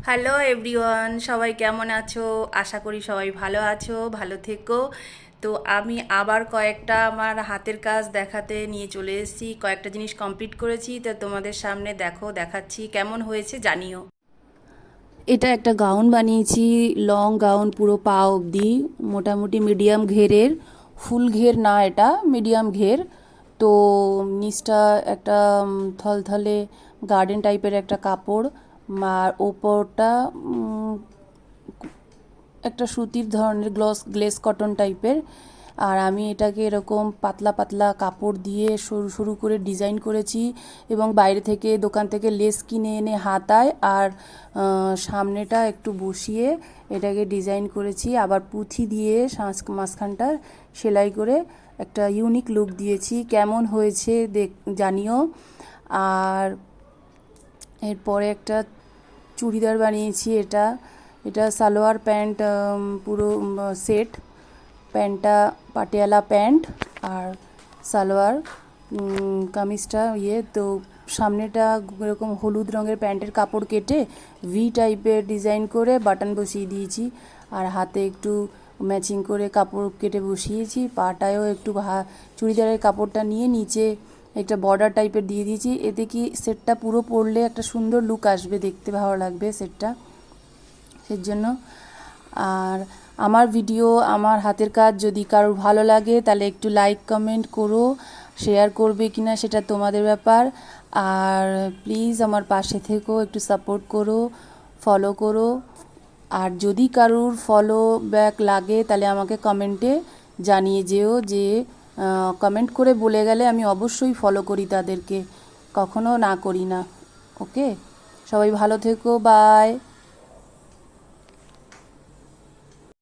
Hello everyone, সবাই কেমন আছো? আশা করি সবাই ভালো আছো, ভালো থেকো। তো আমি আবার কয়েকটা আমার হাতের কাজ দেখাতে নিয়ে চলে এসেছি। কয়েকটা জিনিস কমপ্লিট করেছি, তো তোমাদের সামনে দেখাচ্ছি কেমন হয়েছে জানিও। এটা একটা গাউন বানিয়েছি, লং গাউন, পুরো পা অবধি, মোটামুটি মিডিয়াম ঘেরের, ফুল ঘের না, এটা মিডিয়াম ঘের। তো নিচটা একটা থলথলে গার্ডেন টাইপের একটা কাপড়, আর ওপরটা একটা সুতির ধরনের গ্লেস কটন টাইপের। আর আমি এটাকে এরকম পাতলা পাতলা কাপড় দিয়ে সরু সরু করে ডিজাইন করেছি, এবং বাইরে থেকে দোকান থেকে লেস কিনে এনে হাতায় আর সামনেটা একটু বসিয়ে এটাকে ডিজাইন করেছি। আবার পুঁথি দিয়ে মাঝখানটা সেলাই করে একটা ইউনিক লুক দিয়েছি। কেমন হয়েছে জানিও। আর এরপরে একটা চুড়িদার বানিয়েছি। এটা এটা সালোয়ার প্যান্ট, পুরো সেট। প্যান্টটা পাটিয়ালা প্যান্ট, আর সালোয়ার, কামিজটা তো সামনেটা এরকম হলুদ রঙের প্যান্টের কাপড় কেটে ভি টাইপের ডিজাইন করে বাটন বসিয়ে দিয়েছি, আর হাতে একটু ম্যাচিং করে কাপড় কেটে বসিয়েছি। পাটায়ও একটু চুড়িদারের কাপড়টা নিয়ে নিচে একটা বর্ডার টাইপের দিয়ে দিয়েছি। এতে কি সেটটা পুরো পরলে একটা সুন্দর লুক আসবে, দেখতে ভালো লাগবে সেটটা, সেই জন্য। আর আমার ভিডিও, আমার হাতের কাজ যদি কারোর ভালো লাগে তাহলে একটু লাইক কমেন্ট করো, শেয়ার করবে কিনা সেটা তোমাদের ব্যাপার। আর প্লিজ আমার পাশে থেকো, একটু সাপোর্ট করো, ফলো করো। আর যদি কারোর ফলো ব্যাক লাগে তাহলে আমাকে কমেন্টে জানিয়ে যেও, যে কমেন্ট করে বলে গেলে আমি অবশ্যই ফলো করি তাদেরকে, কখনো না করি না। ওকে, সবাই ভালো থেকো, বাই।